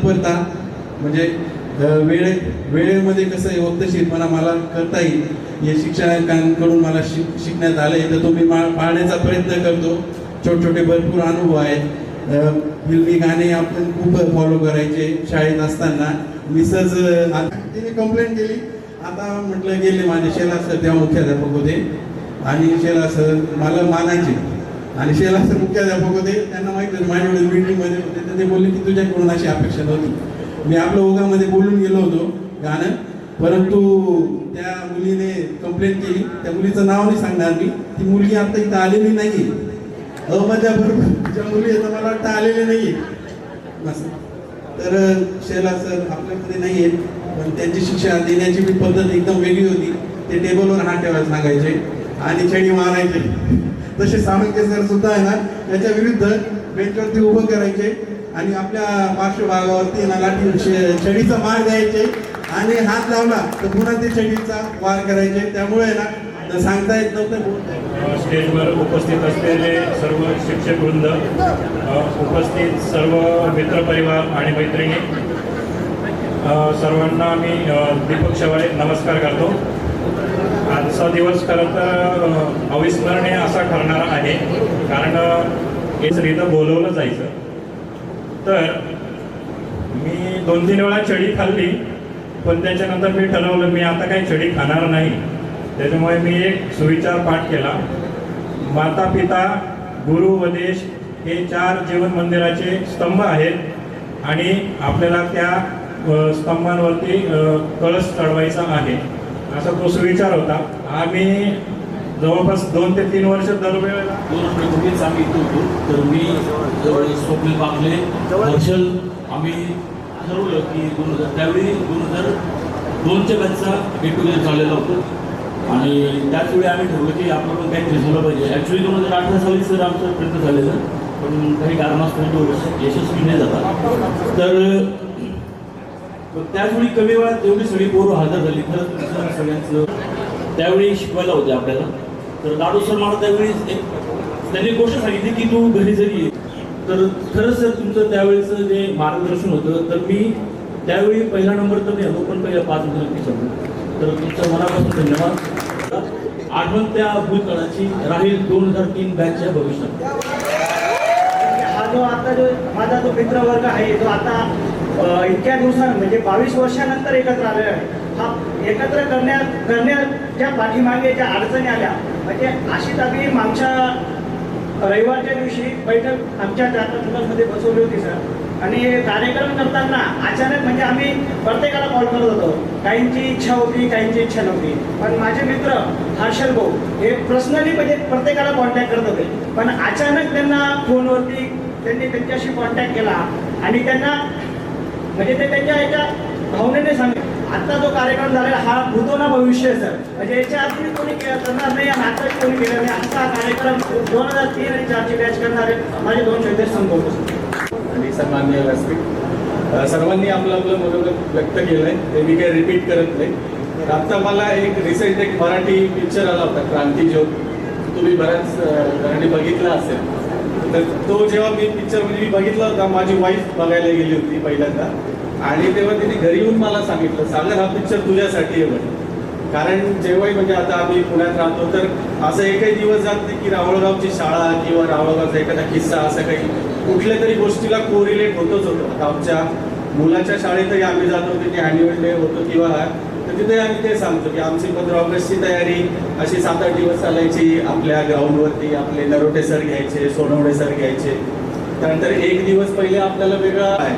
तत्परता म्हणजे वेळेमध्ये कसं आहे वक्तशीरपणा मला करता येईल हे शिक्षकांकडून मला शिकण्यात आलं आहे, तर तो मी पाळण्याचा प्रयत्न करतो. छोटे भरपूर अनुभव आहेत. फिल्मी गाणे आपण खूप फॉलो करायचे शाळेत असताना. मिसच तिने कंप्लेंट केली. आता म्हटलं गेले माझे शेला सर तेव्हा मुख्याध्यापक होते आणि शेला सर मला मानायचे आणि शेला सर मुख्याध्यापक होते. त्यांना माहिती होतं माझ्या वडील मीटिंगमध्ये होते, तर ते बोलले की तुझ्याकडून अशी अपेक्षा नव्हती. मी आपल्या ओघामध्ये बोलून गेलो होतो गाणं, परंतु त्या मुलीने कंप्लेंट केली. त्या मुलीचं नाव नाही सांगणार मी. ती मुलगी आता इथं आलेली नाही. अहमदपूर ज्या मुली आहेत मला वाटतं आलेले नाही असं. तर शेला सर आपल्याकडे नाही आहेत, पण त्यांची शिक्षा देण्याची बी पद्धत एकदम वेगळी होती. ते टेबलवर हात ठेवायला सांगायचे आणि छडी मारायचे. तसे साळुंखे सर सुद्धा आहे ना त्याच्या विरुद्ध बेंचवरती उभं करायचे आणि आपल्या पार्श्वभागावरती ना लाठी छडीचा मार द्यायचे आणि हात लावला तर पुन्हा ते छडीचा वार करायचे. त्यामुळे ना सांगता येत नव्हतं. स्टेजवर उपस्थित असलेले सर्व शिक्षक वृंद, उपस्थित सर्व मित्रपरिवार आणि मैत्रिणी, सर्वांना मी दीपक शेवाळे नमस्कार करतो. आजचा दिवस खरं तर अविस्मरणीय असा ठरणारा आहे, कारण हेच इथं बोलवलं जायचं. तर मी 2-3 वेळा छडी खाल्ली, पण त्याच्यानंतर मी ठरवलं मी आता काही छडी खाणार नाही. त्याच्यामुळे मी एक सुविचार पाठ केला. माता पिता गुरु व देश हे 4 जीवन मंदिराचे स्तंभ आहेत आणि आपल्याला त्या स्तंभांवरती कळस चढवायचा आहे, असा तो सुविचार होता. आम्ही जवळपास 2 ते 3 वर्ष दरवेळेला तुम्हीच आम्ही इथे होतो. तर मी स्वप्नील बागले, हर्षल, आम्ही ठरवलं की त्यावेळी 2002च्या बॅचचा गेट टुगेदर झालेला होतो आणि त्याच वेळी आम्ही ठरवलं की आपलं पण काहीतरी झालं पाहिजे. ॲक्च्युली 2018 साली सर आमचं प्रयत्न झालेलं, पण काही कारणास्तव तो यशस्वी नाही झाला. तर त्याचवेळी कमी वेळात जेवढी सगळी पोरं हजर झाली, खरंच सगळ्यांचं त्यावेळी शिकवायला होते आपल्याला. तर दादू सर मला त्यावेळी त्यांनी गोष्ट सांगितली की तू घरी जरी ये. तर खरंच सर तुमचं त्यावेळेचं जे मार्गदर्शन होतं, तर मी त्यावेळी पहिला नंबर तर नाही आलो, पण पहिल्या 5 नक्की सांगतो. तर तुमच्या मनापासून धन्यवाद. आठवण त्या भूतकाळाची राहील 2003 बॅचच्या भविष्यात. हा जो आता जो माझा जो मित्रवर्ग आहे, जो आता इतक्या दिवसांत म्हणजे 22 वर्षानंतर एकत्र आलेला आहे, हा एकत्र करण्याच्या पाठीमागे ज्या अडचणी आल्या, म्हणजे अशीच आम्ही मागच्या रविवारच्या दिवशी बैठक आमच्या मुलांमध्ये बसवली होती सर. आणि कार्यक्रम करताना अचानक म्हणजे आम्ही प्रत्येकाला कॉल करत होतो. काहींची इच्छा होती, काहींची इच्छा नव्हती, पण माझे मित्र हर्षल भाऊ हे पर्सनली म्हणजे प्रत्येकाला कॉन्टॅक्ट करत होते. पण अचानक त्यांना फोनवरती त्यांनी त्यांच्याशी कॉन्टॅक्ट केला आणि त्यांना म्हणजे ते त्यांच्या एका भावनेने सांगितलं आता जो कार्यक्रम झालेला हा भूतो ना भविष्य सर, म्हणजे याच्या आधी कोणी करणार नाही आणि आता कोणी केलं नाही. असा कार्यक्रम 2003 आणि 4ची बॅच करणारे माझे 2 शब्द संपवतो. आणि सन्माननीय व्यासपीठ सर्वांनी आपलं आपलं मनोगत व्यक्त केलं आहे, ते मी काही रिपीट करत नाही. तर आत्ता मला रिसेंट एक मराठी पिक्चर आला होता क्रांतीज्योत, तुम्ही बऱ्याच जणांनी बघितला असेल. तर तो जेव्हा मी पिक्चर म्हणजे मी बघितला होता, माझी वाईफ बघायला गेली होती पहिल्यांदा आणि तेव्हा तिने घरी येऊन मला सांगितलं, सागर हा पिक्चर तुझ्यासाठी आहे म्हणे. कारण जेव्हाही म्हणजे आता आम्ही पुण्यात राहतो तर असं एकही दिवस जात नाही की रावळगावची शाळा किंवा रावळगावचा एखादा किस्सा असं काही कुठल्या तरी गोष्टीला कोरिलेट होतच होतं. आता आमच्या मुलाच्या शाळेतही आम्ही जातो, तिथे ॲन्युअल डे होतो किंवा तर तिथे आम्ही ते सांगतो की आमची 15 ऑगस्टची तयारी अशी 7-8 दिवस चालायची. आपल्या ग्राउंडवरती आपले नरोटे सर घ्यायचे, सोनवणे सर घ्यायचे. त्यानंतर एक दिवस पहिले आपल्याला वेगळा आहे,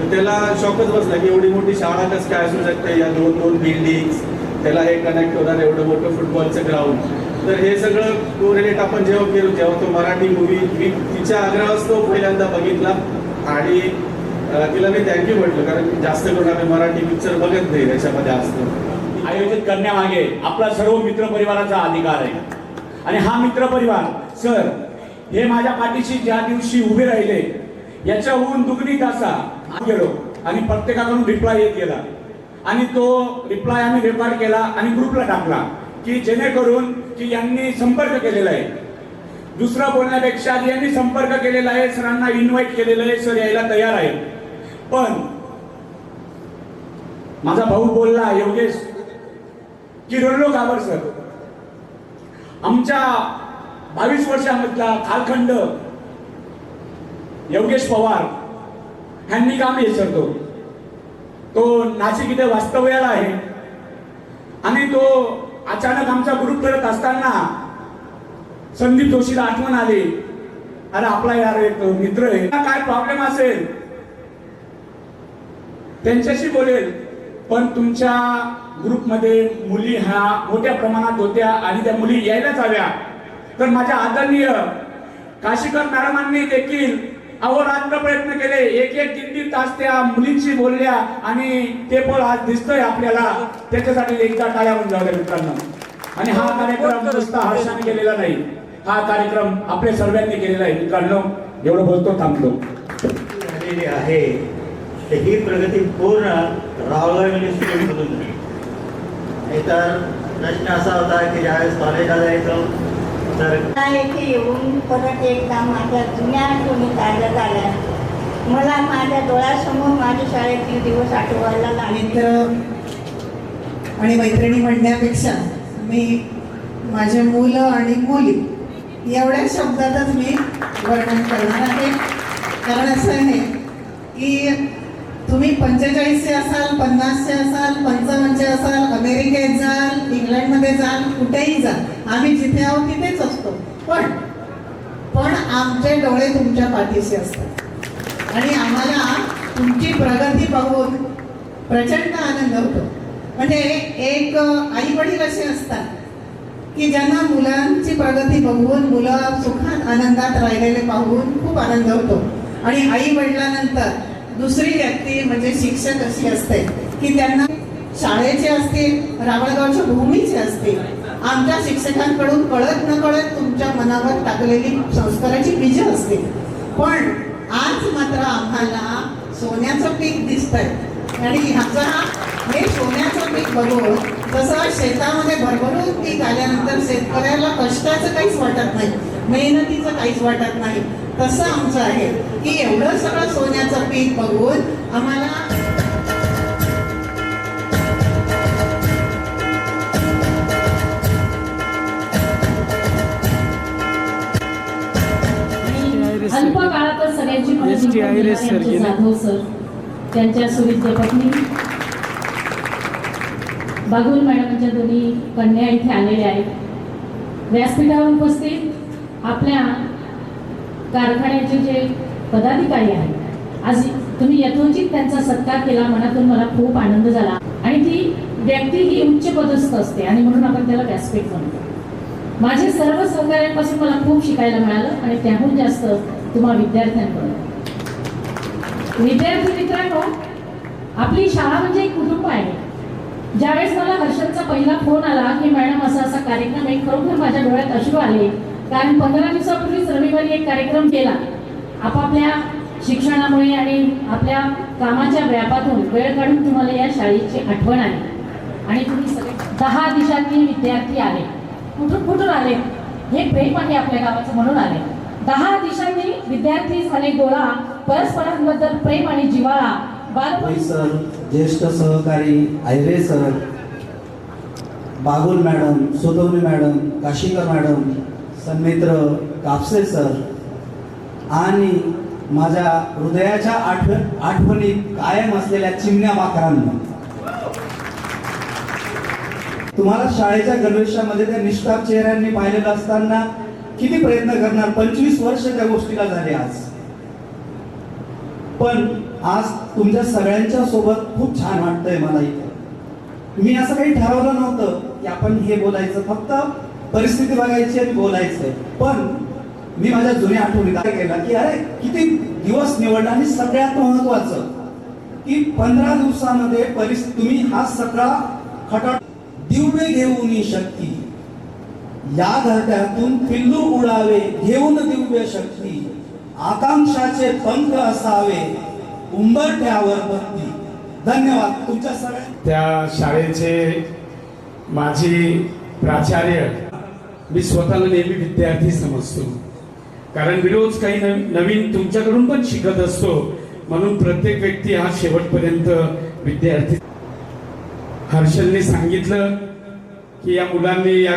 तर त्याला शॉकच बसला की एवढी मोठी शाळा कसं काय असू शकते, या 2 बिल्डिंग्स, त्याला हे कनेक्ट होणार एवढं मोठं फुटबॉलचं ग्राउंड. तर हे सगळं कोरिलेट आपण जेव्हा केलो, जेव्हा तो मराठी मूवी मी तिच्या आग्रहास तो पहिल्यांदा बघितला आणि तिला मी थँक्यू म्हटलं, कारण जास्त करून आम्ही मराठी पिक्चर बघत नाही, त्याच्यामध्ये असतो. आयोजित करण्यामागे आपला सर्व मित्रपरिवाराचा अधिकार आहे आणि हा मित्रपरिवार सर हे माझ्या पाठीशी ज्या दिवशी उभे राहिले याच्याहून दुगणीत असा गेलो आणि प्रत्येकाकडून रिप्लाय येत गेला आणि तो रिप्लाय आम्ही रेकॉर्ड केला आणि ग्रुपला टाकला की जेणेकरून की यांनी संपर्क केलेला आहे. दुसरं बोलण्यापेक्षा यांनी संपर्क केलेला आहे, सरांना इन्व्हाइट केलेलं आहे, सर यायला तयार आहे. पण माझा भाऊ बोलला योगेश की रडलो का बरं सर? आमच्या 22 वर्षामधला कालखंड योगेश पवार ह्यांनी काम विसरतो. तो नाशिक इथे वास्तव्याला आहे आणि तो अचानक आमचा ग्रुप करत असताना संदीप जोशीला आठवण आली, अरे आपला यार एक मित्र आहे, काय प्रॉब्लेम असेल त्यांच्याशी बोलेल. पण तुमच्या ग्रुपमध्ये मुली ह्या मोठ्या प्रमाणात होत्या आणि त्या मुली यायलाच हव्या. तर माझ्या आदरणीय काशीकर मॅडमांनी देखील अहोरात्र प्रयत्न केले. एक 3-3 तास त्या मुलींशी बोलल्या आणि ते पण आज दिसतंय आपल्याला. त्याच्यासाठी एकदा टाळ्या होऊन जाऊ द्या मित्रांनो. आणि हा कार्यक्रम नुसता हर्षाने केलेला नाही, हा कार्यक्रम आपल्या सर्वांनी केलेला आहे मित्रांनो. एवढं बोलतो थांबतो. झालेली आहे तर ही प्रगती पूर्ण राहुल युनिव्हर्सिटीमधून झाली. नाहीतर प्रश्न असा होता की ज्यावेळेस कॉलेजला जायचो तर येथे येऊन परत एकदा माझ्या जुन्या आठवणी ताज्या झाल्या. मला माझ्या डोळ्यासमोर माझ्या शाळेतील दिवस आठवायला लागले. मित्र आणि मैत्रिणी म्हणण्यापेक्षा मी माझे मुलं आणि मुली एवढ्या शब्दातच मी वर्णन करणार आहे. कारण असं आहे की तुम्ही 45चे असाल, 50चे असाल, 55चे असाल, अमेरिकेत जाल, इंग्लंडमध्ये जाल, कुठेही जाल, आम्ही जिथे आहोत तिथेच असतो. पण आमचे डोळे तुमच्या पाठीशी असतात आणि आम्हाला तुमची प्रगती बघून प्रचंड आनंद होतो. म्हणजे एक आई वडील असे असतात की ज्यांना मुलांची प्रगती बघून, मुलं सुखात आनंदात राहिलेले पाहून खूप आनंद होतो. आणि आई वडिलांनंतर दुसरी व्यक्ती म्हणजे शिक्षक अशी असते की त्यांना शाळेचे असतील, रावळगावच्या भूमीचे असतील, आमच्या शिक्षकांकडून कळत न कळत तुमच्या मनावर टाकलेली संस्काराची बीज असतील. पण आज मात्र आम्हाला सोन्याचं पीक दिसतंय आणि हे सोन्याचं पीक बघून जसं शेतामध्ये भरभरून पीक आल्यानंतर शेतकऱ्याला कष्टाचं काहीच वाटत नाही, मेहनतीचं काहीच वाटत नाही, तसं आमचं आहे की एवढं सगळं सोन्याचं पीक बघून आम्हाला अल्प काळातच सगळ्यांची मदत जाधव सर, त्यांच्या सुविद्य पत्नी बागुल मॅडमच्या दोन्ही कन्या इथे आलेल्या आहेत. व्यासपीठावर उपस्थित आपल्या कारखान्याचे जे पदाधिकारी आहेत, आज तुम्ही यथोचित त्यांचा सत्कार केला, मनातून मला खूप आनंद झाला. आणि ती व्यक्ती ही उच्च पदस्थ असते आणि म्हणून आपण त्याला व्यासपीठ म्हणतो. माझे सर्व सहकार्यांपासून मला खूप शिकायला मिळालं आणि त्याहून जास्त तुम्हा विद्यार्थ्यांकडून. विद्यार्थी मित्रांनो, आपली शाळा म्हणजे एक कुटुंब आहे. ज्यावेळेस मला हर्षदचा पहिला फोन आला की मॅडम असा असा कार्यक्रम आहे, खरोखर माझ्या डोळ्यात अश्रू आले. कारण 15 दिवसापूर्वीच रविवारी एक कार्यक्रम केला. आपापल्या शिक्षणामुळे आणि आपल्या कामाच्या व्यापातून वेळ काढून तुम्हाला या शाळेची आठवण आली आणि तुम्ही सगळे 10 दिशांनी विद्यार्थी आले. कुठून आले? हे प्रेम आहे आपल्या गावाचं म्हणून आले. 10 दिशांनी विद्यार्थी झाले गोळा, परस्परांबद्दल प्रेम आणि जिव्हाळा. सर, ज्येष्ठ सहकारी Ayre sir, Bagul madam, Sodavane madam, Kashikar madam, सन्मित्र कापसे सर आणि माझ्या हृदयाच्या आठवणीत कायम असलेल्या चिमण्या माकरांना, तुम्हाला शाळेच्या गणवेशामध्ये त्या निष्ठाप चेहऱ्यांनी पाहिलेलं असताना किती प्रयत्न करणार. 25 वर्ष त्या गोष्टीला झाले आज. पण आज तुमच्या सगळ्यांच्या सोबत खूप छान वाटतंय मला इथे. मी असं काही ठरवलं नव्हतं की आपण हे बोलायचं, फक्त परिस्थिती बघायची आणि बोलायचंय. पण मी माझ्या जुन्या आठवणीत केला की अरे किती दिवस निवडला आणि सगळ्यात महत्वाचं की 15 दिवसामध्ये तुम्ही हा सगळा खटा दिव्य घेऊन शक्ती, या घरट्यातून पिल्लू उडावे घेऊन दिव्य शक्ती, आकांक्षाचे पंख असावे उंबरठ्यावर बत्ती. धन्यवाद तुमच्या सगळ्या. त्या शाळेचे माझी प्राचार्य, मी स्वतःला नेहमी विद्यार्थी समजतो, कारण मी रोज काही नवीन तुमच्याकडून पण शिकत असतो. म्हणून प्रत्येक व्यक्ती हा शेवटपर्यंत विद्यार्थी. हर्षलने सांगितलं की या मुलांनी या